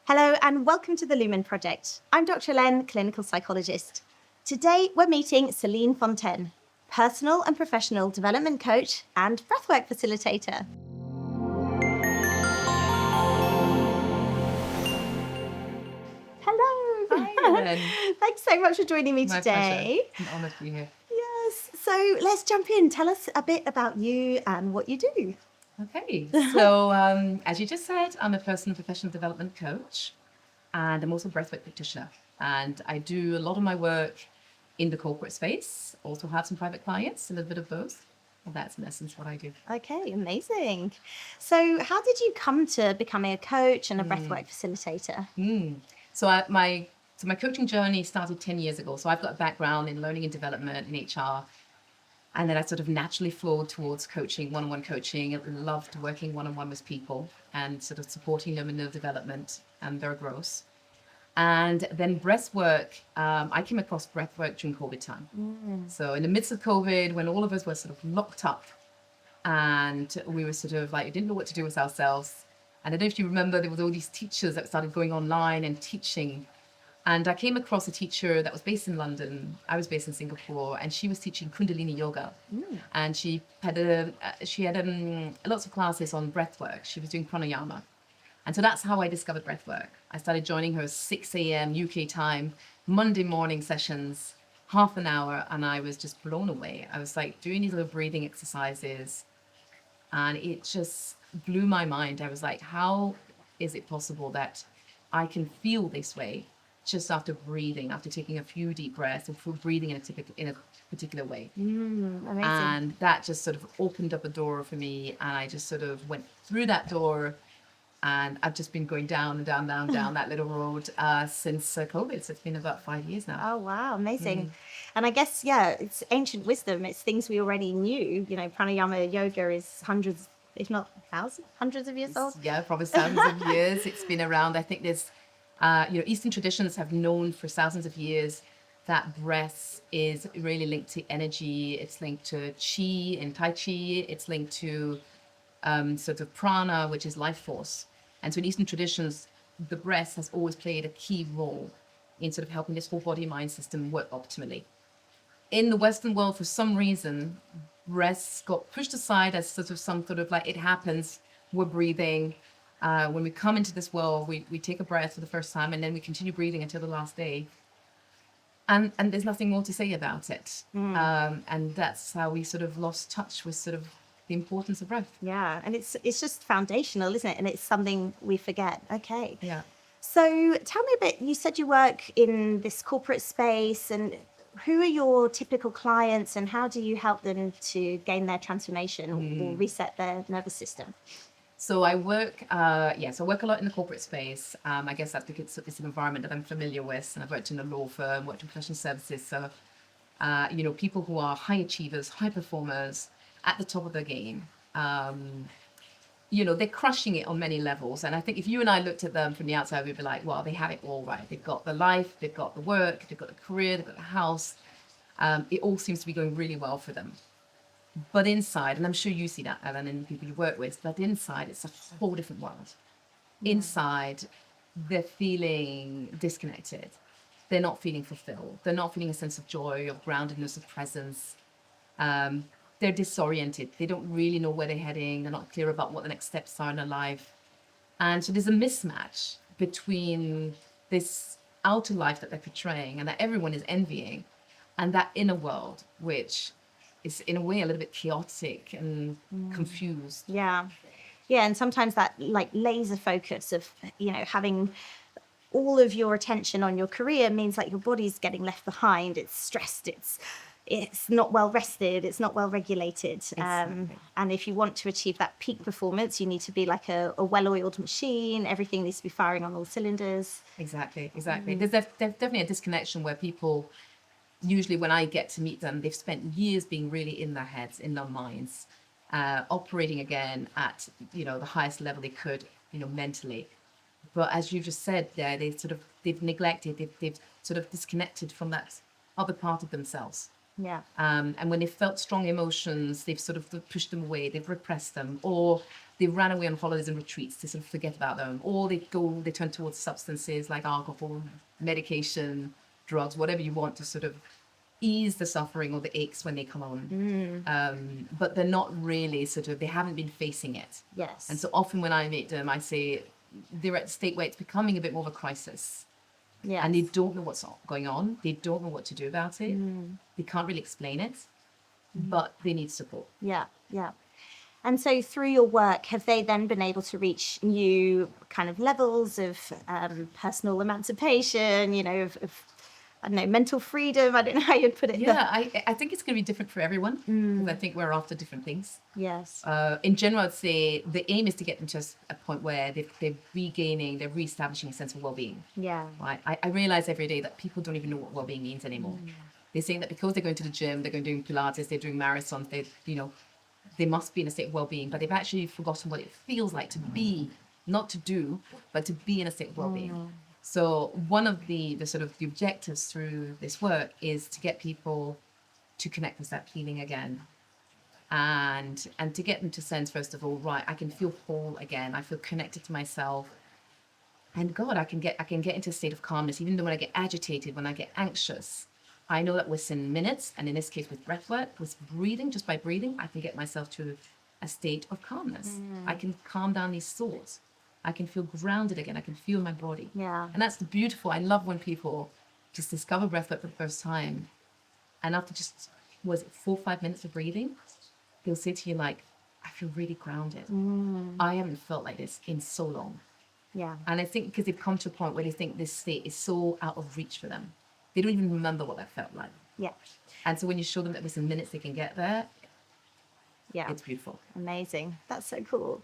Hello and welcome to the Lumen Project. I'm Dr. Helene, clinical psychologist. Today we're meeting Celine Fontaine, personal and professional development coach and breathwork facilitator. Hello. Hi, Helene. Thanks so much for joining me My today. pleasure. An honour to be here. Yes, so let's jump in. Tell us a bit about you and what you do. Okay, so as you just said, I'm a personal professional development coach and I'm also a breathwork practitioner. And I do a lot of my work in the corporate space, also have some private clients, a little bit of both. And that's in essence what I do. Okay, amazing. So how did you come to becoming a coach and a breathwork facilitator? So my coaching journey started 10 years ago. So I've got a background in learning and development in HR. And then I sort of naturally flowed towards coaching, one-on-one coaching. I loved working one-on-one with people and sort of supporting them in their development and their growth. And then breathwork, I came across breathwork during COVID time. So in the midst of COVID, when all of us were sort of locked up and we were sort of like, we didn't know what to do with ourselves. And I don't know if you remember, there was all these teachers that started going online and teaching. And I came across a teacher that was based in London. I was based in Singapore, and she was teaching Kundalini yoga. And she had lots of classes on breathwork. She was doing pranayama. And so that's how I discovered breathwork. I started joining her 6 a.m. UK time, Monday morning sessions, half an hour, and I was just blown away. I was like doing these little breathing exercises, and it just blew my mind. I was like, how is it possible that I can feel this way just after breathing, after taking a few deep breaths and breathing in a particular way? Amazing. And that just sort of opened up a door for me, and I just sort of went through that door, and I've just been going down and down that little road since COVID. So it's been about 5 years now. Oh, wow, amazing. And I guess, yeah, it's ancient wisdom. It's things we already knew. You know, pranayama yoga is hundreds, if not thousands, hundreds of years old. Yeah, probably thousands of years. It's been around. I think there's, Eastern traditions have known for thousands of years that breath is really linked to energy. It's linked to chi and tai chi. It's linked to sort of prana, which is life force. And so in Eastern traditions, the breath has always played a key role in sort of helping this whole body-mind system work optimally. In the Western world, for some reason, breath got pushed aside as sort of some sort of like, it happens, we're breathing. When we come into this world, we take a breath for the first time, and then we continue breathing until the last day. And there's nothing more to say about it. And that's how we sort of lost touch with sort of the importance of breath. Yeah, and it's just foundational, isn't it? And it's something we forget. Okay. Yeah. So tell me a bit, you said you work in this corporate space, and who are your typical clients and how do you help them to gain their transformation or reset their nervous system? So I work, I work a lot in the corporate space. I guess that's because it's an environment that I'm familiar with, and I've worked in a law firm, worked in professional services. So, people who are high achievers, high performers, at the top of their game. They're crushing it on many levels. And I think if you and I looked at them from the outside, we'd be like, well, they have it all right. They've got the life, they've got the work, they've got the career, they've got the house. It all seems to be going really well for them. But inside, and I'm sure you see that, Ellen, and the people you work with, that inside, it's a whole different world. Inside, they're feeling disconnected. They're not feeling fulfilled. They're not feeling a sense of joy, of groundedness, of presence. They're disoriented. They don't really know where they're heading. They're not clear about what the next steps are in their life. And so there's a mismatch between this outer life that they're portraying and that everyone is envying, and that inner world, which is in a way a little bit chaotic and confused. Yeah. Yeah, and sometimes that like laser focus of, having all of your attention on your career means like your body's getting left behind. It's stressed. It's not well rested. It's not well regulated. Exactly. And if you want to achieve that peak performance, you need to be like a well-oiled machine. Everything needs to be firing on all cylinders. Exactly. There's definitely a disconnection where people, usually when I get to meet them, they've spent years being really in their heads, in their minds, operating again at, the highest level they could, mentally. But as you just said there, they've neglected, they've sort of disconnected from that other part of themselves. Yeah. And when they've felt strong emotions, they've sort of pushed them away, they've repressed them, or they ran away on holidays and retreats to sort of forget about them, or they turn towards substances like alcohol, medication, drugs, whatever you want to sort of ease the suffering or the aches when they come on. But they're not really they haven't been facing it. Yes. And so often when I meet them, I say they're at a state where it's becoming a bit more of a crisis. Yes. And they don't know what's going on. They don't know what to do about it. They can't really explain it, but they need support. Yeah, yeah. And so through your work, have they then been able to reach new kind of levels of personal emancipation, of I don't know, mental freedom? I don't know how you'd put it. Yeah, I think it's going to be different for everyone, because I think we're after different things. Yes. In general, I'd say the aim is to get them to a point where they're reestablishing a sense of well-being. Yeah. Right? I realize every day that people don't even know what well-being means anymore. They're saying that because they're going to the gym, they're going to do Pilates, they're doing marathons, they must be in a state of well-being, but they've actually forgotten what it feels like to be, not to do, but to be in a state of well-being. So one of the objectives through this work is to get people to connect with that feeling again, and to get them to sense, first of all, right, I can feel whole again. I feel connected to myself, and God, I can get into a state of calmness, even though when I get agitated, when I get anxious. I know that within minutes, and in this case with breathwork, with breathing, just by breathing, I can get myself to a state of calmness. I can calm down these thoughts. I can feel grounded again. I can feel my body. Yeah. And that's the beautiful. I love when people just discover breathwork for the first time, and after just, 4 or 5 minutes of breathing, they'll say to you like, I feel really grounded. I haven't felt like this in so long. Yeah. And I think because they've come to a point where they think this state is so out of reach for them. They don't even remember what that felt like. Yeah. And so when you show them that within minutes they can get there, Yeah. it's beautiful. Amazing. That's so cool.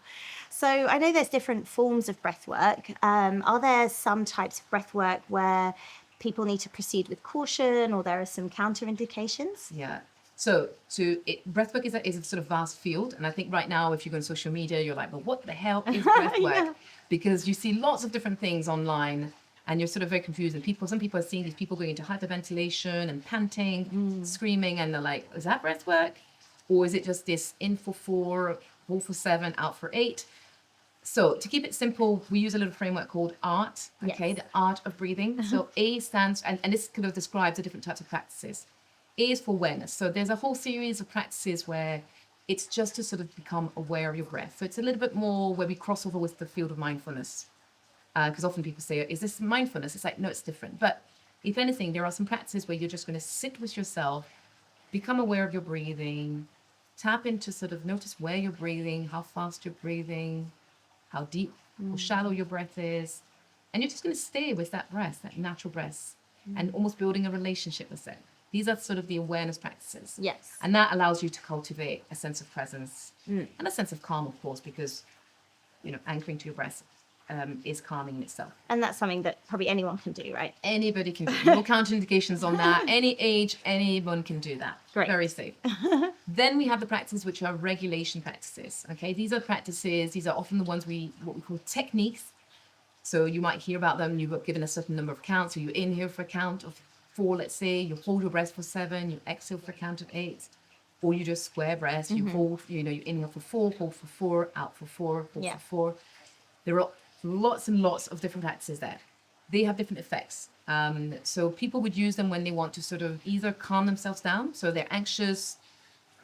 So I know there's different forms of breath work. Are there some types of breath work where people need to proceed with caution, or there are some counterindications? Yeah. So breathwork is a sort of vast field. And I think right now, if you go on social media, you're like, well, what the hell is breathwork? Yeah. Because you see lots of different things online, and you're sort of very confused. And some people are seeing these people going into hyperventilation and panting, screaming, and they're like, is that breathwork? Or is it just this in for 4, hold for 7, out for 8? So to keep it simple, we use a little framework called ART, okay, Yes. the art of breathing. So A stands, and this kind of describes the different types of practices. A is for awareness. So there's a whole series of practices where it's just to sort of become aware of your breath. So it's a little bit more where we cross over with the field of mindfulness. Because often people say, is this mindfulness? It's like, no, it's different. But if anything, there are some practices where you're just going to sit with yourself, become aware of your breathing, tap into sort of notice where you're breathing, how fast you're breathing, how deep or shallow your breath is. And you're just going to stay with that breath, that natural breath, and almost building a relationship with it. These are sort of the awareness practices. Yes. And that allows you to cultivate a sense of presence and a sense of calm, of course, because, anchoring to your breath is calming in itself. And that's something that probably anyone can do, right? Anybody can do. No counterindications on that. Any age, anyone can do that. Great. Very safe. Then we have the practices which are regulation practices. Okay, these are practices. These are often the ones what we call techniques. So you might hear about them. You were given a certain number of counts. So you inhale for a count of 4, let's say. You hold your breath for 7. You exhale for a count of 8. Or you just square breath. You hold. You inhale for 4, hold for 4, out for 4, hold for 4. There are lots and lots of different practices there. They have different effects. So people would use them when they want to sort of either calm themselves down. So they're anxious,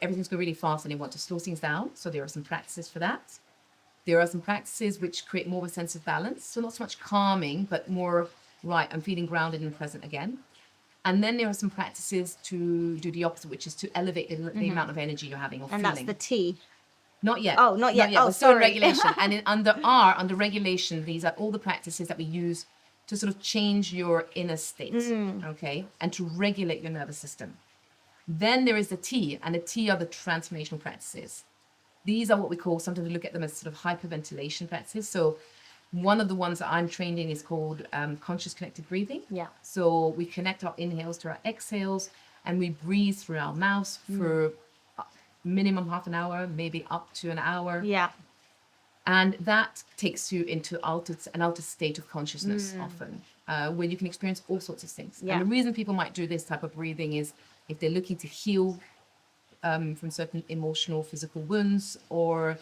everything's going really fast, and they want to slow things down. So there are some practices for that. There are some practices which create more of a sense of balance. So not so much calming, but more, right, I'm feeling grounded and present again. And then there are some practices to do the opposite, which is to elevate the amount of energy you're having or And feeling. that's the T. Not yet. Oh, not yet. Oh, We're still in sorry. regulation. And under regulation, these are all the practices that we use to sort of change your inner state, okay, and to regulate your nervous system. Then there is the T, and the T are the transformational practices. These are what we call, sometimes we look at them as sort of hyperventilation practices. So one of the ones that I'm trained in is called conscious connected breathing. Yeah. So we connect our inhales to our exhales, and we breathe through our mouth for minimum half an hour, maybe up to an hour. Yeah. And that takes you into an altered state of consciousness often, where you can experience all sorts of things. Yeah. And the reason people might do this type of breathing is if they're looking to heal from certain emotional, physical wounds, or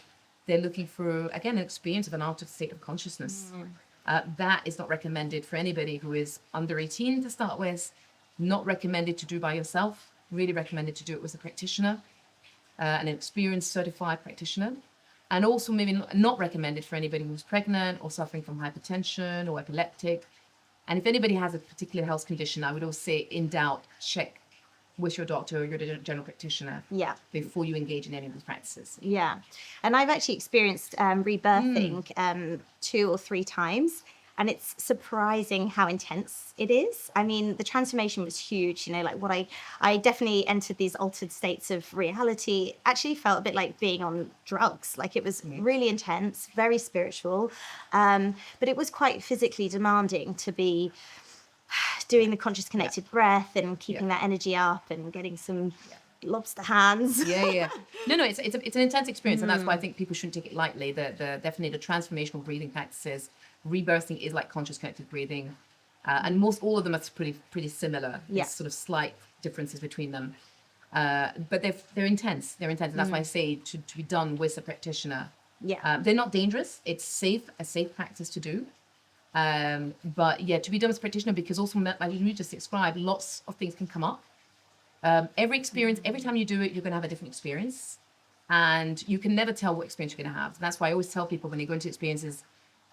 they're looking for, again, an experience of an altered state of consciousness. That is not recommended for anybody who is under 18 to start with, not recommended to do by yourself, really recommended to do it with a practitioner, an experienced certified practitioner. And also maybe not recommended for anybody who's pregnant or suffering from hypertension or epileptic. And if anybody has a particular health condition, I would always say, in doubt, check with your doctor or your general practitioner Yeah. before you engage in any of these practices. Yeah. And I've actually experienced rebirthing 2 or 3 times. And it's surprising how intense it is. I mean, the transformation was huge. You know, like I definitely entered these altered states of reality. Actually felt a bit like being on drugs. Like it was really intense, very spiritual. But it was quite physically demanding to be doing the conscious connected breath and keeping that energy up and getting some lobster hands. Yeah. No, it's an intense experience, and that's why I think people shouldn't take it lightly. The definitely the transformational breathing practices, rebirthing is like conscious connected breathing, and most all of them are pretty similar. Yeah. There's sort of slight differences between them, but they're intense. They're intense, and that's why I say to be done with a practitioner. Yeah. They're not dangerous. It's a safe practice to do. But yeah, to be done with a practitioner, because also, like you just described, lots of things can come up. Every time you do it, you're going to have a different experience, and you can never tell what experience you're going to have. And that's why I always tell people when they go into experiences,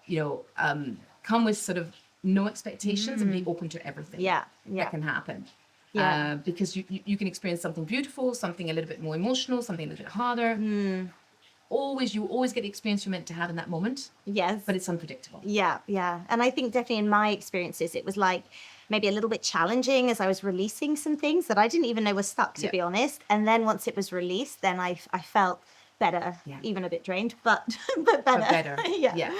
come with sort of no expectations and be open to everything that can happen. Yeah. Because you can experience something beautiful, something a little bit more emotional, something a little bit harder. You always get the experience you're meant to have in that moment. Yes. But it's unpredictable. Yeah. And I think definitely in my experiences, it was like maybe a little bit challenging as I was releasing some things that I didn't even know were stuck, to be honest. And then once it was released, then I felt better, even a bit drained, but better. But better. Yeah.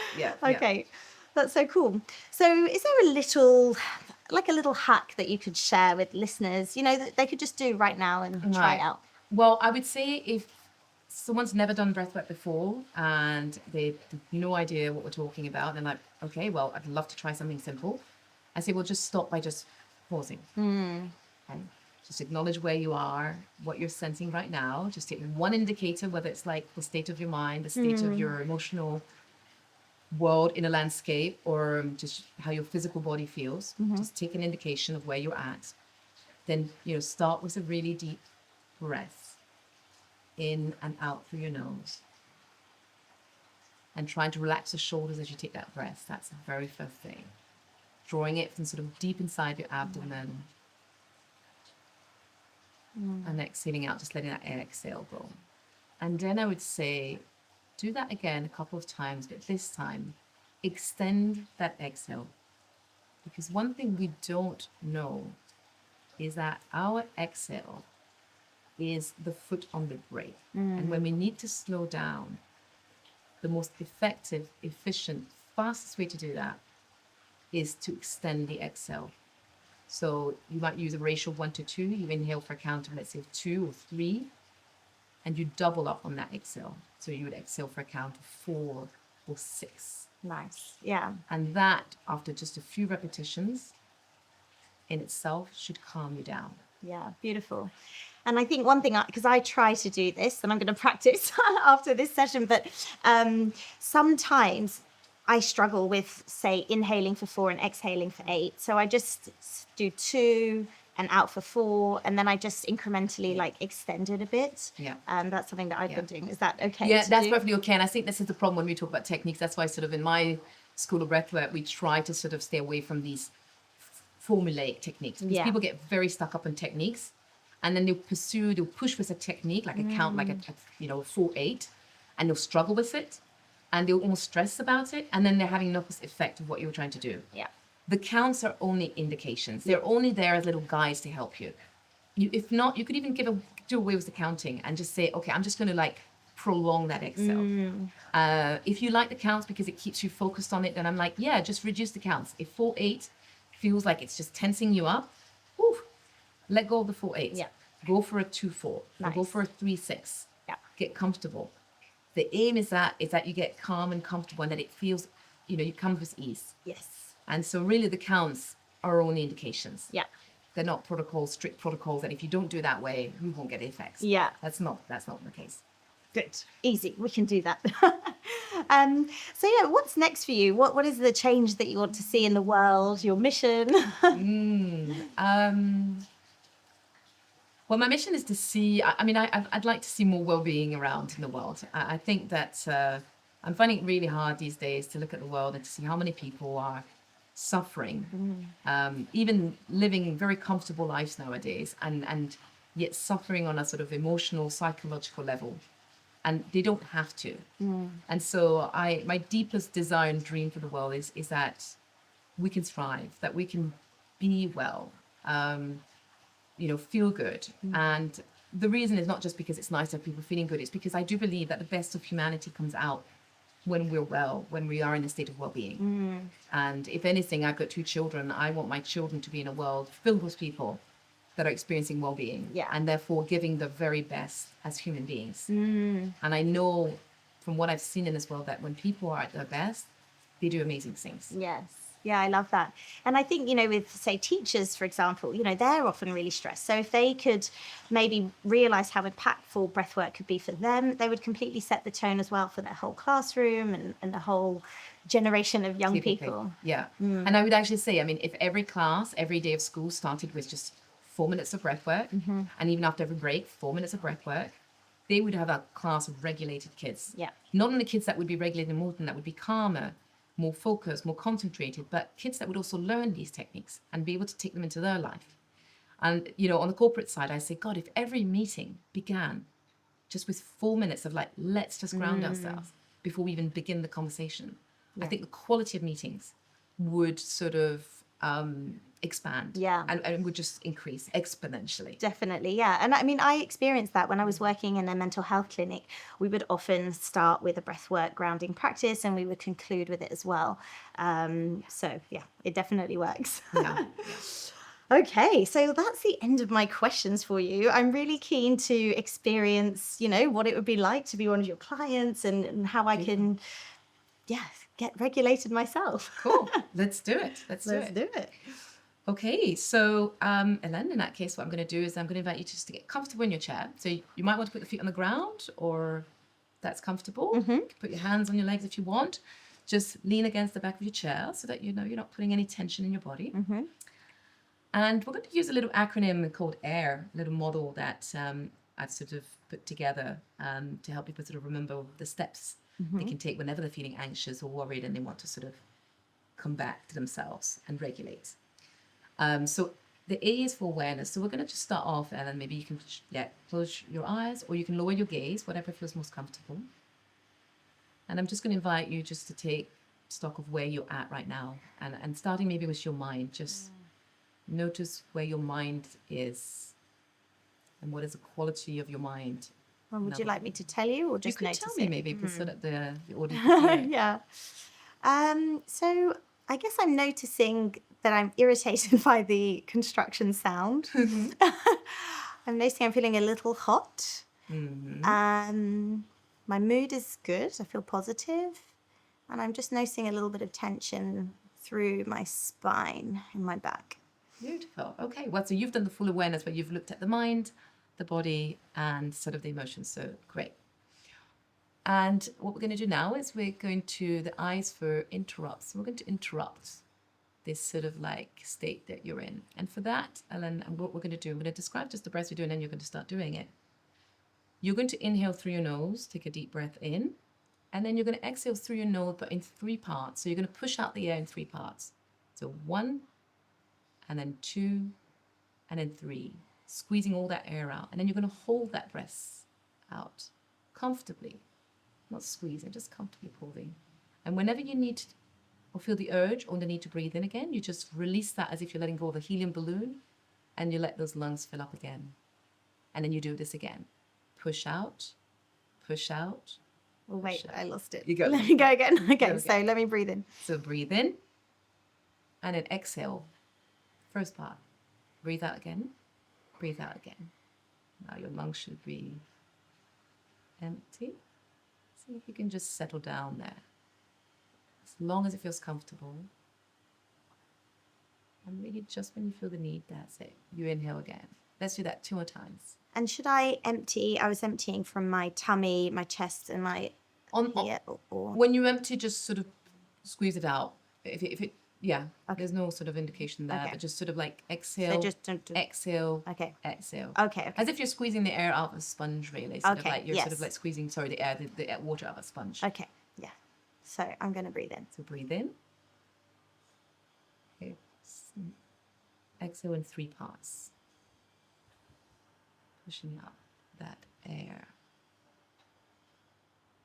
Okay. That's so cool. So is there a little hack that you could share with listeners, that they could just do right now and try it out? Well, I would say if someone's never done breathwork before and they've no idea what we're talking about, and like, okay, well, I'd love to try something simple. I say, well, just stop by just pausing. Okay? Just acknowledge where you are, what you're sensing right now. Just take one indicator, whether it's like the state of your mind, the state of your emotional world in a landscape, or just how your physical body feels. Just take an indication of where you're at. Then, start with a really deep breath. In and out through your nose. And trying to relax the shoulders as you take that breath. That's the very first thing. Drawing it from sort of deep inside your abdomen. And exhaling out, just letting that exhale go. And then I would say, do that again a couple of times, but this time, extend that exhale. Because one thing we don't know is that our exhale is the foot on the brake. And when we need to slow down, the most effective, efficient, fastest way to do that is to extend the exhale. So you might use a ratio of 1 to 2. You inhale for a count of, let's say, 2 or 3, and you double up on that exhale. So you would exhale for a count of 4 or 6. Nice. Yeah. And that, after just a few repetitions, in itself should calm you down. Yeah, beautiful. And I think one thing, because I try to do this, and I'm going to practice after this session, but sometimes I struggle with, say, inhaling for 4 and exhaling for 8. So I just do 2 and out for 4, and then I just incrementally extend it a bit. Yeah. That's something that I've been doing. Is that okay? Yeah, that's perfectly okay. And I think this is the problem when we talk about techniques. That's why sort of in my school of breathwork, we try to sort of stay away from these formulaic techniques. Because people get very stuck up on techniques. And then they'll push with a technique, like a count, like a 4-8, and they'll struggle with it, and they'll almost stress about it, and then they're having an opposite effect of what you were trying to do. Yeah. The counts are only indications. They're only there as little guides to help you. If not, you could even do away with the counting and just say, okay, I'm just going to prolong that exhale. If you like the counts because it keeps you focused on it, then I'm like, yeah, just reduce the counts. If 4-8 feels like it's just tensing you up, let go of the 4-8. Yeah. Go for a 2-4. Nice. Go for a 3-6. Yeah. Get comfortable. The aim is that you get calm and comfortable, and that it feels, you come with ease. Yes. And so really the counts are only indications. Yeah. They're not protocols, strict protocols, and if you don't do it that way, you won't get effects. Yeah. That's not the case. Good. Easy. We can do that. So yeah, what's next for you? What is the change that you want to see in the world? Your mission? Well, my mission is to see, I'd like to see more well-being around in the world. I think that I'm finding it really hard these days to look at the world and to see how many people are suffering, even living very comfortable lives nowadays, and yet suffering on a sort of emotional, psychological level. And they don't have to. And so my deepest desire and dream for the world is that we can thrive, that we can be well, feel good. And the reason is not just because it's nice to have people feeling good, it's because I do believe that the best of humanity comes out when we're well, when we are in a state of well-being. And if anything, I've got 2 children. I want my children to be in a world filled with people that are experiencing well-being, and therefore giving the very best as human beings. And I know from what I've seen in this world that when people are at their best, they do amazing things. Yes. Yeah, I love that. And I think, with, say, teachers, for example, they're often really stressed. So if they could maybe realize how impactful breathwork could be for them, they would completely set the tone as well for their whole classroom and the whole generation of young people. Yeah. And I would actually say, if every class, every day of school started with just 4 minutes of breathwork, and even after every break, 4 minutes of breathwork, they would have a class of regulated kids. Yeah. Not only kids that would be regulated more than that would be calmer, more focused, more concentrated, but kids that would also learn these techniques and be able to take them into their life. And, on the corporate side, I say, God, if every meeting began just with 4 minutes of let's just ground ourselves before we even begin the conversation, I think the quality of meetings would sort of expand, and would just increase exponentially. Definitely, yeah. And I experienced that when I was working in a mental health clinic. We would often start with a breathwork grounding practice, and we would conclude with it as well. So yeah, it definitely works. Yeah. Okay, so that's the end of my questions for you. I'm really keen to experience, what it would be like to be one of your clients and how I can, get regulated myself. Cool. Let's do it. Let's do it. Okay, so Helene, in that case, what I'm going to do is I'm going to invite you just to get comfortable in your chair. So you might want to put the feet on the ground, or that's comfortable. You can put your hands on your legs if you want. Just lean against the back of your chair so that you're not putting any tension in your body. And we're going to use a little acronym called AIR, a little model that I've sort of put together to help people sort of remember the steps they can take whenever they're feeling anxious or worried and they want to sort of come back to themselves and regulate. So the A is for awareness. So we're going to just start off, and then maybe you can close your eyes, or you can lower your gaze, whatever feels most comfortable. And I'm just going to invite you just to take stock of where you're at right now, and starting maybe with your mind. Just notice where your mind is and what is the quality of your mind. Well, would you like me to tell you, or just notice tell me it? maybe so that the audience can hear. Yeah. So I guess I'm noticing that I'm irritated by the construction sound. I'm noticing I'm feeling a little hot. My mood is good. I feel positive. And I'm just noticing a little bit of tension through my spine in my back. Beautiful. Okay. Well, so you've done the full awareness where you've looked at the mind, the body, and sort of the emotions. So great. And what we're going to do now is we're going to the eyes for interrupts. We're going to interrupt this sort of state that you're in. And for that, Ellen, and what we're going to do, I'm going to describe just the breath you're doing, and you're going to start doing it. You're going to inhale through your nose, take a deep breath in, and then you're going to exhale through your nose, but in 3 parts. So you're going to push out the air in 3 parts. So 1, and then 2, and then 3, squeezing all that air out. And then you're going to hold that breath out comfortably, not squeezing, just comfortably holding. And whenever you need or feel the urge or the need to breathe in again, you just release that as if you're letting go of a helium balloon, and you let those lungs fill up again. And then you do this again. Push out, push out. Oh, wait, I lost it. You go. Let me go again. Okay, so let me breathe in. So breathe in, and then exhale. First part. Breathe out again. Breathe out again. Now your lungs should be empty. See if you can just settle down there. As long as it feels comfortable. And really just when you feel the need, that's it. You inhale again. Let's do that 2 more times. And should I empty? I was emptying from my tummy, my chest, and my here. Or When you empty, just sort of squeeze it out. If it yeah, Okay. there's no sort of indication there, Okay. but just sort of like exhale, just don't. exhale, Okay. exhale. Okay. As if you're squeezing the air out of a sponge, really. Sort of Okay, like you're sort of yes. like squeezing, sorry, the air, the water out of a sponge. Okay. Yeah. So I'm going to breathe in. So breathe in. Okay. Exhale in 3 parts. Pushing out that air.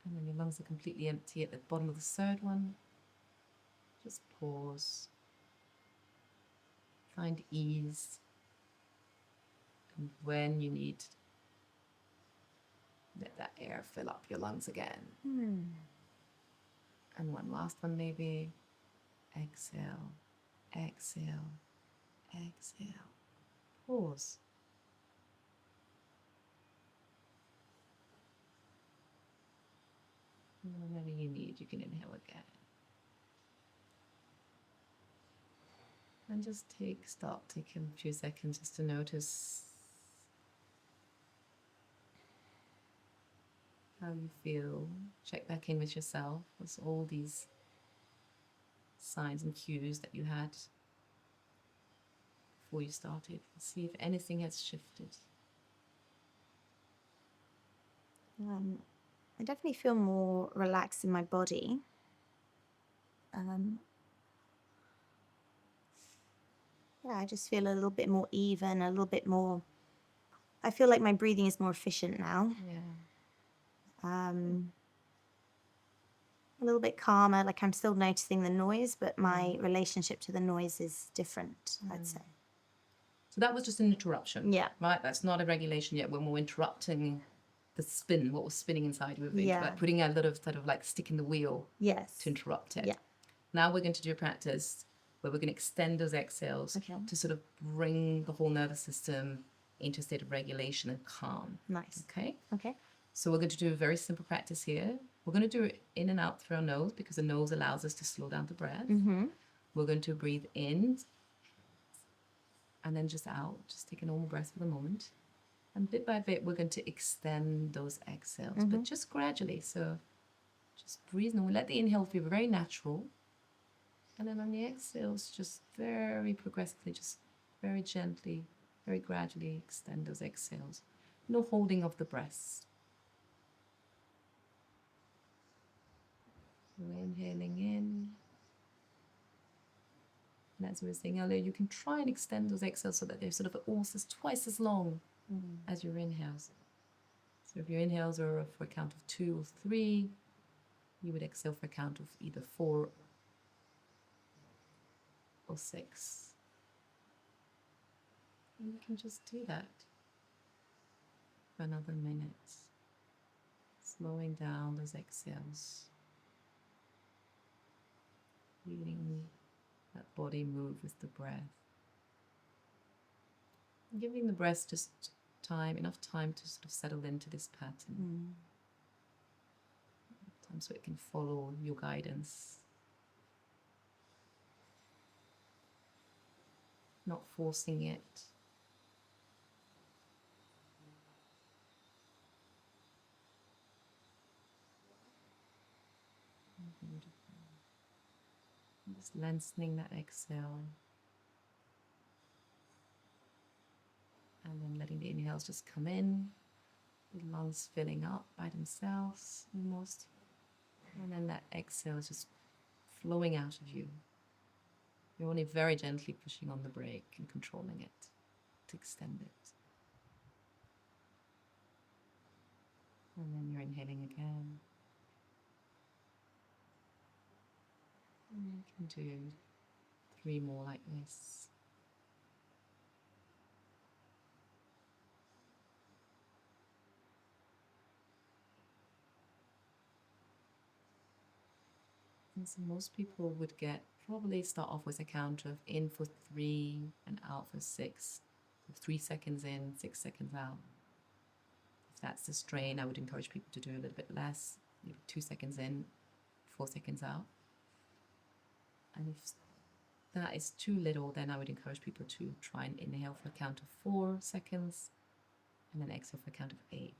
And then your lungs are completely empty at the bottom of the third one. Just pause. Find ease. And when you need, let that air fill up your lungs again. And one last one maybe. Exhale, exhale, exhale. Pause. And whenever you need, you can inhale again. And just stop taking a few seconds just to notice how you feel. Check back in with yourself. What's all these signs and cues that you had before you started? See if anything has shifted. I definitely feel more relaxed in my body. Yeah, I just feel a little bit more even, a little bit more. I feel like my breathing is more efficient now. Yeah. A little bit calmer. Like I'm still noticing the noise, but my relationship to the noise is different, I'd say. So that was just an interruption. Yeah. Right? That's not a regulation yet. When we're interrupting the spin, what was spinning inside you, Yeah. like putting a little sort of like stick in the wheel Yes. to interrupt it. Yeah. Now we're going to do a practice where we're going to extend those exhales to sort of bring the whole nervous system into a state of regulation and calm. Nice. Okay? Okay. So we're going to do a very simple practice here. We're going to do it in and out through our nose because the nose allows us to slow down the breath. We're going to breathe in and then just out. Just take a normal breath for the moment. And bit by bit, we're going to extend those exhales, but just gradually. So just breathe normally. Let the inhale feel very natural. And then on the exhales, just very progressively, just very gently, very gradually extend those exhales. No holding of the breath. We're inhaling in. And as we were saying earlier, you can try and extend those exhales so that they're sort of almost twice as long as your inhales. So if your inhales are for a count of 2 or 3, you would exhale for a count of either 4 or 6. And you can just do that for another minute. Slowing down those exhales. Feeling that body move with the breath. And giving the breath just enough time to sort of settle into this pattern. Time so it can follow your guidance. Not forcing it. Just lengthening that exhale. And then letting the inhales just come in. The lungs filling up by themselves almost. And then that exhale is just flowing out of you. You're only very gently pushing on the brake and controlling it to extend it. And then you're inhaling again. And you can do 3 more like this. And so most people would probably start off with a count of in for 3 and out for 6. So 3 seconds in, 6 seconds out. If that's the strain, I would encourage people to do a little bit less, maybe 2 seconds in, 4 seconds out. And if that is too little, then I would encourage people to try and inhale for a count of 4 seconds And then exhale for a count of 8.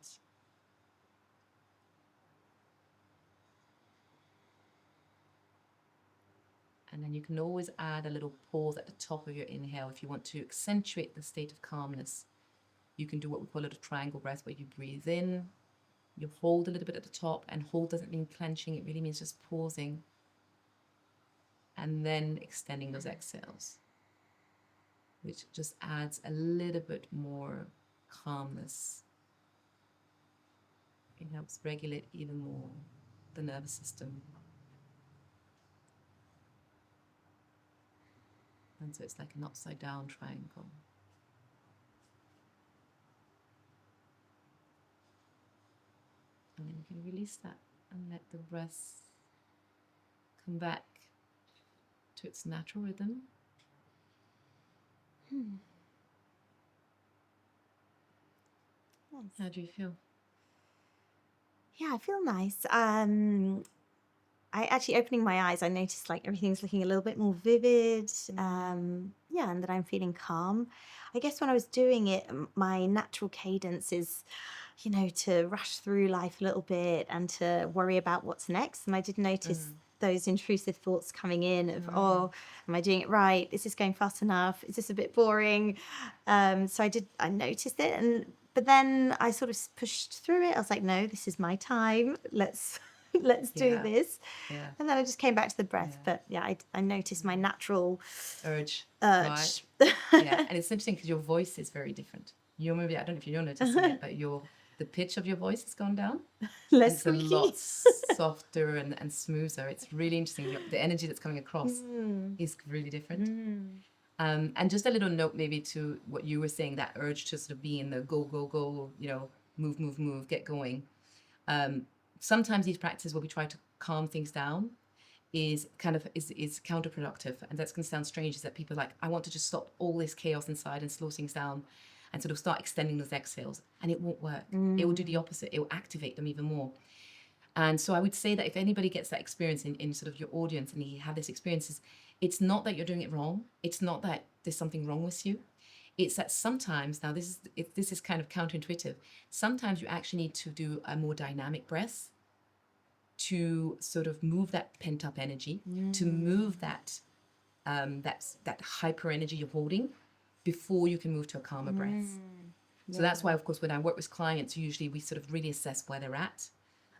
And then you can always add a little pause at the top of your inhale if you want to accentuate the state of calmness. You can do what we call a little triangle breath, where you breathe in, you hold a little bit at the top, and hold doesn't mean clenching, it really means just pausing and then extending those exhales, which just adds a little bit more calmness. It helps regulate even more the nervous system. And so it's like an upside down triangle. And then you can release that and let the breath come back to its natural rhythm. Nice. How do you feel? Yeah, I feel nice. I actually, opening my eyes, I noticed like everything's looking a little bit more vivid. Yeah, and that I'm feeling calm. I guess when I was doing it, my natural cadence is, to rush through life a little bit and to worry about what's next. And I did notice those intrusive thoughts coming in of, oh, am I doing it right? Is this going fast enough? Is this a bit boring? So I noticed it. But then I sort of pushed through it. I was like, no, this is my time. Let's do this. Yeah. And then I just came back to the breath. But yeah, I noticed my natural urge. Right. Yeah, and it's interesting because your voice is very different. You're maybe, I don't know if you're noticing it, but the pitch of your voice has gone down. Less it's squeaky. a lot softer and smoother. It's really interesting. The energy that's coming across is really different. And just a little note maybe to what you were saying, that urge to sort of be in the go, go, go, move, get going. Sometimes these practices where we try to calm things down is counterproductive. And that's going to sound strange, is that people are like, I want to just stop all this chaos inside and slow things down and sort of start extending those exhales. And it won't work. It will do the opposite. It will activate them even more. And so I would say that if anybody gets that experience in sort of your audience and you have this experience, it's not that you're doing it wrong. It's not that there's something wrong with you. It's that sometimes, now this is kind of counterintuitive, sometimes you actually need to do a more dynamic breath to sort of move that pent-up energy, to move that hyper energy you're holding before you can move to a calmer breath. So that's why, of course, when I work with clients, usually we sort of really assess where they're at.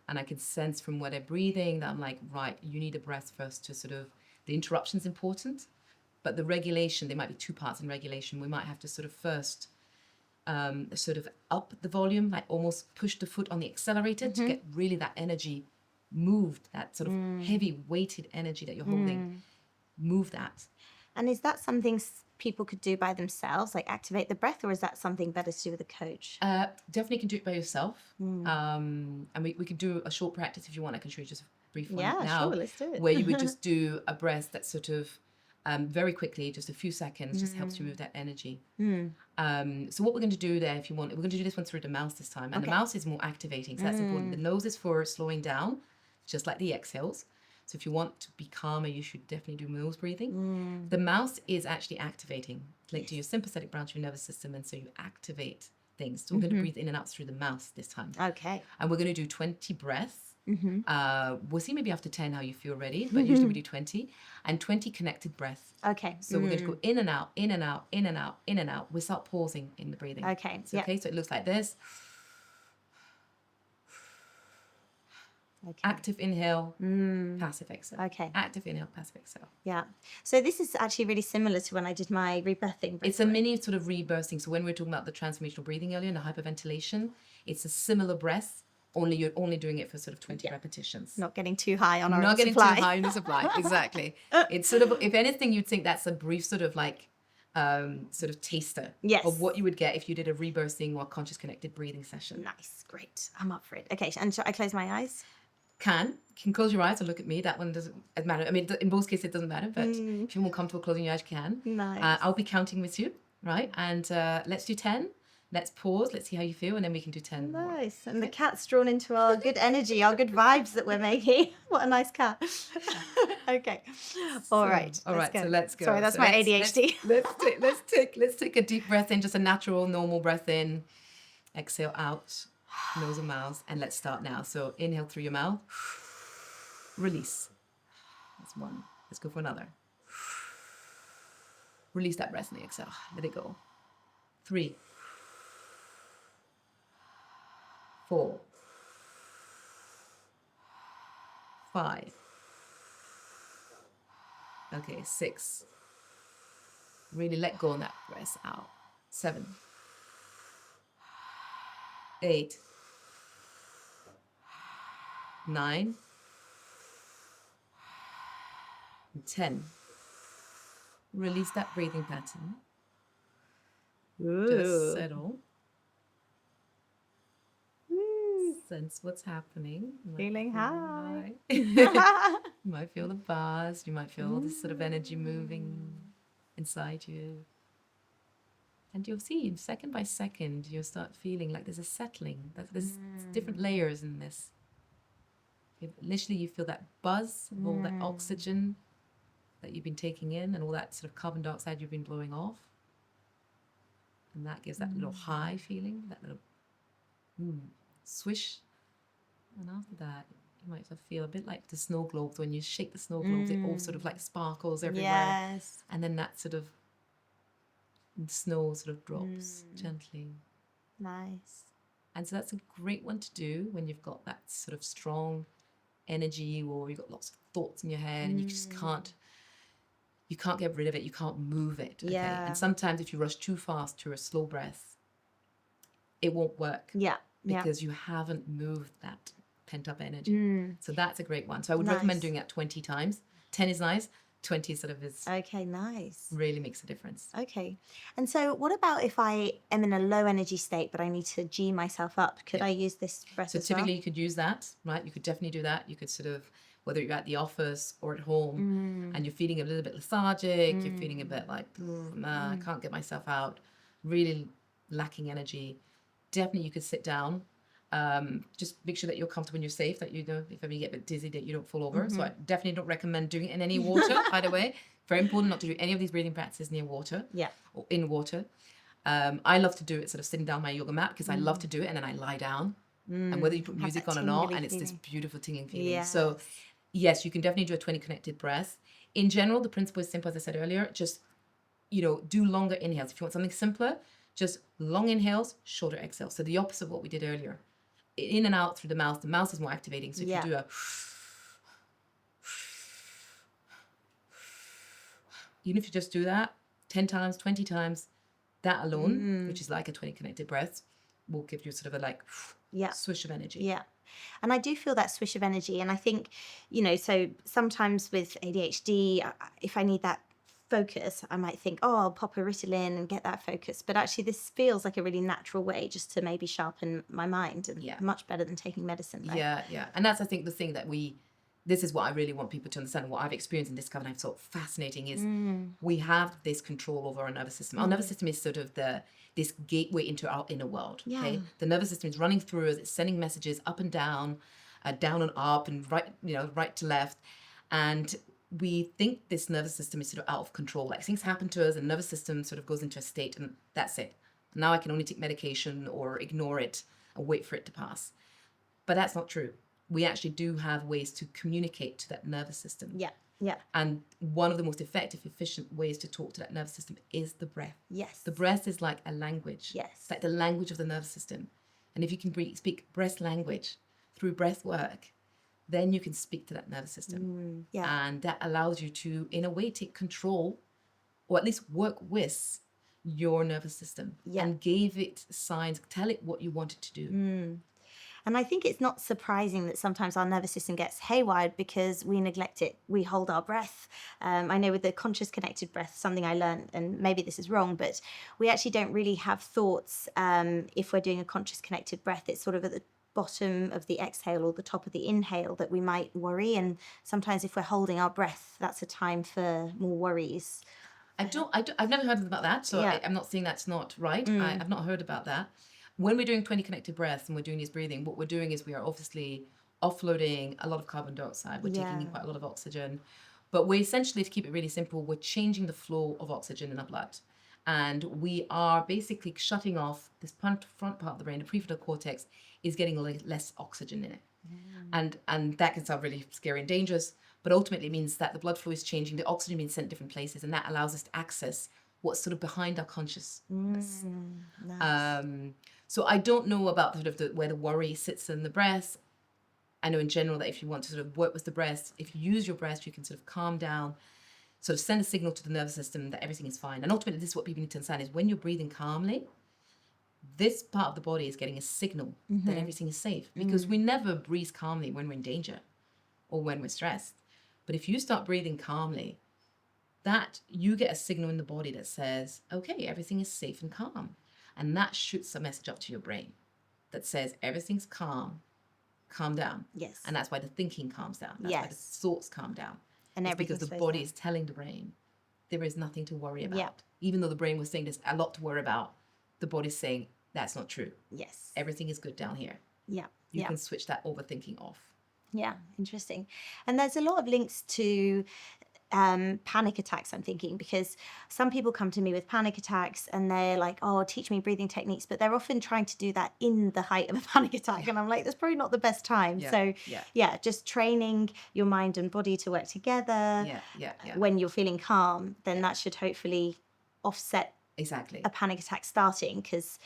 And I can sense from where they're breathing that I'm like, right, you need a breath first to sort of, the interruption's important, but the regulation, there might be two parts in regulation. We might have to sort of first sort of up the volume, like almost push the foot on the accelerator to get really that energy moved, that sort of heavy weighted energy that you're holding, move that. And is that something people could do by themselves, like activate the breath, or is that something better to do with a coach? Definitely can do it by yourself. And we could do a short practice if you want. I can show you just a brief one now. Sure, let's do it. Where you would just do a breath that sort of very quickly, just a few seconds, just helps you move that energy. So what we're going to do there, if you want, we're going to do this one through the mouth this time. And the mouth is more activating, so that's important. The nose is for slowing down, just like the exhales. So if you want to be calmer, you should definitely do nose breathing. The mouth is actually activating, linked to your sympathetic branch of your nervous system, and so you activate things. So we're going to breathe in and out through the mouth this time. Okay. And we're going to do 20 breaths. We'll see maybe after 10 how you feel ready, but usually we do 20. And 20 connected breaths. Okay. So we're going to go in and out, in and out, in and out, in and out, without pausing in the breathing. Okay. So, okay, so it looks like this. Okay. Active inhale, passive exhale. Okay. Active inhale, passive exhale. Yeah. So this is actually really similar to when I did my rebirthing. It's a mini sort of rebirthing. So when we were talking about the transformational breathing earlier and the hyperventilation, it's a similar breath, only you're only doing it for sort of 20 repetitions. Not getting too high on our Not getting supply. too high on the supply, exactly. It's sort of, if anything, you'd think that's a brief sort of like, sort of taster of what you would get if you did a rebirthing or conscious connected breathing session. Nice. Great. I'm up for it. Okay. And shall I close my eyes? Can close your eyes or look at me. That one doesn't matter. I mean, in both cases, it doesn't matter. But if you're more comfortable closing your eyes, you can. Nice. I'll be counting with you, right? And let's do 10. Let's pause. Let's see how you feel, and then we can do 10 more. Nice. And the cat's drawn into our good energy, our good vibes that we're making. What a nice cat. Okay. All right. So let's go. Sorry, that's my ADHD. Let's take a deep breath in, just a natural, normal breath in. Exhale out, nose and mouth, and let's start now. So inhale through your mouth, release. That's one. Let's go for another. Release that breath in the exhale. Let it go. 3, 4, 5. Okay, 6. Really let go on that breath out. 7, 8, 9, and 10. Release that breathing pattern. Just settle. Sense what's happening. Feeling high. You might feel the buzz. You might feel this sort of energy moving inside you. And you'll see, second by second, you'll start feeling like there's a settling. There's different layers in this. Initially, you feel that buzz of all that oxygen that you've been taking in and all that sort of carbon dioxide you've been blowing off. And that gives that little high feeling, that little swish. And after that, you might feel a bit like the snow globes. When you shake the snow globes, it all sort of like sparkles everywhere. Yes. And then that sort of snow sort of drops gently. Nice. And so that's a great one to do when you've got that sort of strong energy, or you've got lots of thoughts in your head and you just can't get rid of it. You can't move it. Okay? Yeah. And sometimes if you rush too fast to a slow breath, it won't work. Yeah. Because you haven't moved that pent up energy. So that's a great one. So I would recommend doing that 20 times. 10 is nice. 20 sort of is Okay, nice. really makes a difference. Okay. And so what about if I am in a low energy state, but I need to G myself up? Could I use this breath So as well? typically you could use that, right? You could definitely do that. You could sort of, whether you're at the office or at home and you're feeling a little bit lethargic, you're feeling a bit like, nah, I can't get myself out, really lacking energy. Definitely you could sit down. Just make sure that you're comfortable and you're safe, that you know, if ever you get a bit dizzy, that you don't fall over. So I definitely don't recommend doing it in any water, either way. Very important not to do any of these breathing practices near water or in water. I love to do it sort of sitting down on my yoga mat because I love to do it and then I lie down. And whether you put music on or not, and it's this beautiful tingling feeling. Yes. So yes, you can definitely do a 20 connected breath. In general, the principle is simple, as I said earlier. Just, do longer inhales. If you want something simpler, just long inhales, shorter exhales. So the opposite of what we did earlier. In and out through the mouth is more activating. So if you do a, even if you just do that 10 times, 20 times, that alone, which is like a 20 connected breath, will give you sort of a swish of energy. Yeah. And I do feel that swish of energy. And I think, so sometimes with ADHD, if I need that focus, I might think, I'll pop a Ritalin and get that focus. But actually, this feels like a really natural way just to maybe sharpen my mind, and much better than taking medicine. Right? Yeah. And that's, I think, the thing that this is what I really want people to understand. What I've experienced and discovered, I've thought fascinating, is we have this control over our nervous system. Our nervous system is sort of this gateway into our inner world. Yeah. Okay, the nervous system is running through us. It's sending messages up and down, down and up, and right to left, and we think this nervous system is sort of out of control. Like things happen to us and nervous system sort of goes into a state and that's it. Now I can only take medication or ignore it and wait for it to pass. But that's not true. We actually do have ways to communicate to that nervous system. Yeah. And one of the most effective, efficient ways to talk to that nervous system is the breath. Yes. The breath is like a language. Yes. It's like the language of the nervous system. And if you can speak breath language through breath work, then you can speak to that nervous system. And that allows you to, in a way, take control, or at least work with your nervous system and give it signs, tell it what you want it to do. And I think it's not surprising that sometimes our nervous system gets haywired because we neglect it. We hold our breath. I know with the conscious connected breath, something I learned, and maybe this is wrong, but we actually don't really have thoughts if we're doing a conscious connected breath. It's sort of at the bottom of the exhale or the top of the inhale that we might worry. And sometimes if we're holding our breath, that's a time for more worries. I've never heard about that, so I'm not saying that's not right. I've not heard about that. When we're doing 20 connected breaths and we're doing this breathing, what we're doing is we are obviously offloading a lot of carbon dioxide. We're taking in quite a lot of oxygen. But we're essentially, to keep it really simple, we're changing the flow of oxygen in our blood. And we are basically shutting off this front part of the brain. The prefrontal cortex is getting less oxygen in it. And that can sound really scary and dangerous, but ultimately it means that the blood flow is changing, the oxygen being sent different places, and that allows us to access what's sort of behind our consciousness. Nice. So I don't know about where the worry sits in the breath. I know in general that if you want to sort of work with the breath, if you use your breath, you can sort of calm down, sort of send a signal to the nervous system that everything is fine. And ultimately, this is what people need to understand, is when you're breathing calmly, this part of the body is getting a signal that everything is safe, because we never breathe calmly when we're in danger or when we're stressed. But if you start breathing calmly, that you get a signal in the body that says, okay, everything is safe and calm. And that shoots a message up to your brain that says everything's calm down. Yes. And that's why the thinking calms down. That's why the Yes. thoughts calm down. And it's because everything the slows body down. is telling the brain there is nothing to worry about. Yeah. Even though the brain was saying there's a lot to worry about, the body's saying that's not true. Yes. Everything is good down here. Yeah. You Yeah. can switch that overthinking off. Yeah. Interesting. And there's a lot of links to panic attacks, I'm thinking, because some people come to me with panic attacks and they're like, oh, teach me breathing techniques, but they're often trying to do that in the height of a panic attack. And I'm like, that's probably not the best time. So just training your mind and body to work together when you're feeling calm, then that should hopefully offset a panic attack starting. Because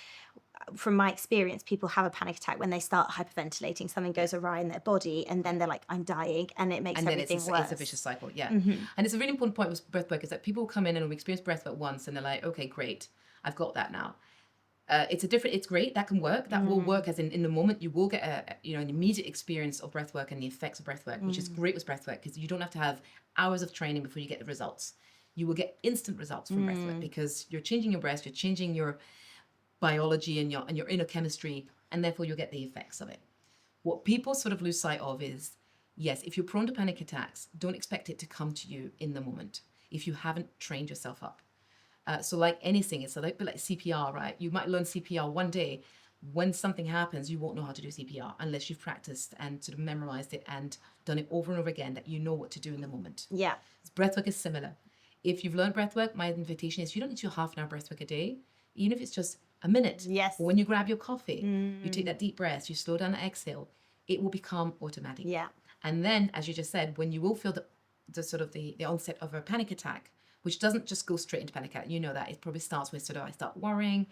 from my experience, people have a panic attack when they start hyperventilating, something goes awry in their body, and then they're like, I'm dying, and it makes everything worse. It's a vicious cycle, And it's a really important point with breathwork, is that people come in and we experience breathwork once and they're like, okay, great, I've got that now. It's great, that can work, that will work, as in the moment you will get an immediate experience of breathwork and the effects of breathwork, which is great with breathwork, because you don't have to have hours of training before you get the results. You will get instant results from breathwork, because you're changing your breath, you're changing your biology and your inner chemistry, and therefore you'll get the effects of it. What people sort of lose sight of is, yes, if you're prone to panic attacks, don't expect it to come to you in the moment if you haven't trained yourself up. So like anything, it's a bit like CPR, right? You might learn CPR one day. When something happens, you won't know how to do CPR unless you've practiced and sort of memorized it and done it over and over again, that you know what to do in the moment. Yeah. Breathwork is similar. If you've learned breathwork, my invitation is you don't need to do half an hour breathwork a day, even if it's just a minute. Yes. Or when you grab your coffee, you take that deep breath, you slow down the exhale, it will become automatic. Yeah. And then, as you just said, when you will feel the onset of a panic attack, which doesn't just go straight into panic attack, you know that it probably starts with I start worrying.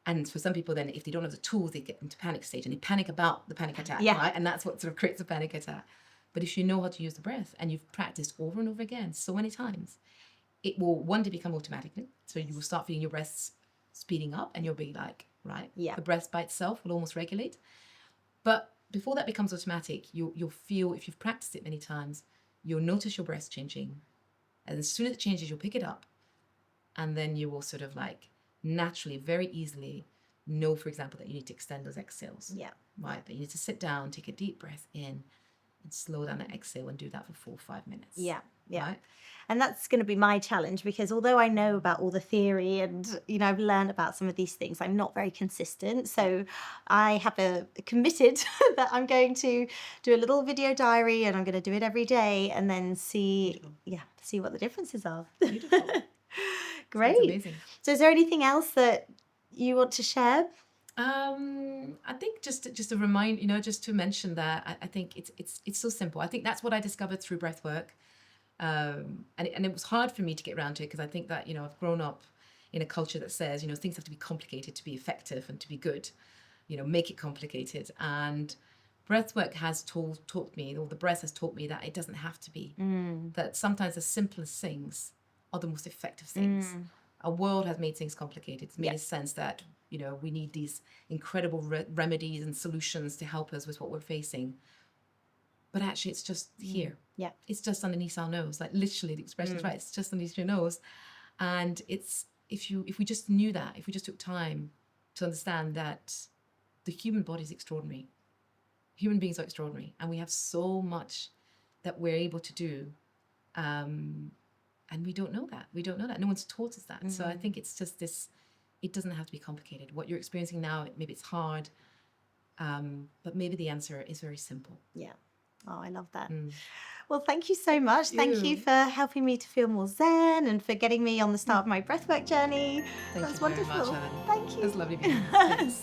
And for some people, then if they don't have the tools, they get into panic stage and they panic about the panic attack, right? And that's what sort of creates a panic attack. But if you know how to use the breath and you've practiced over and over again so many times, it will one day become automatically. So you will start feeling your breaths speeding up and you'll be like, right, the breath by itself will almost regulate. But before that becomes automatic, you'll feel, if you've practiced it many times, you'll notice your breath changing. And as soon as it changes, you'll pick it up. And then you will sort of like naturally, very easily know, for example, that you need to extend those exhales. Yeah. Right. That you need to sit down, take a deep breath in, and slow down the exhale and do that for 4 or 5 minutes. Yeah. Yeah. Right? And that's going to be my challenge, because although I know about all the theory and, I've learned about some of these things, I'm not very consistent. So I have committed that I'm going to do a little video diary, and I'm going to do it every day, and then see what the differences are. Beautiful. Great. Sounds amazing. So is there anything else that you want to share? I think just a reminder, just to mention that I think it's so simple. I think that's what I discovered through breathwork. And it was hard for me to get around to it, because I think that, I've grown up in a culture that says, things have to be complicated to be effective and to be good, make it complicated. And breathwork has taught me, or the breath has taught me, that it doesn't have to be. That sometimes the simplest things are the most effective things. Our world has made things complicated. It's made a sense that, we need these incredible remedies and solutions to help us with what we're facing. But actually, it's just here. Yeah. It's just underneath our nose. Like, literally, the expression is right. It's just underneath your nose. And it's if we just knew that, if we just took time to understand that the human body is extraordinary. Human beings are extraordinary. And we have so much that we're able to do. And we don't know that. No one's taught us that. So I think it's just this, it doesn't have to be complicated. What you're experiencing now, maybe it's hard. But maybe the answer is very simple. Yeah. Oh, I love that. Mm. Well, thank you so much. Thank you for helping me to feel more zen and for getting me on the start of my breathwork journey. That Thank was you very much, wonderful. Helene. Thank It was you. lovely being here. Thanks.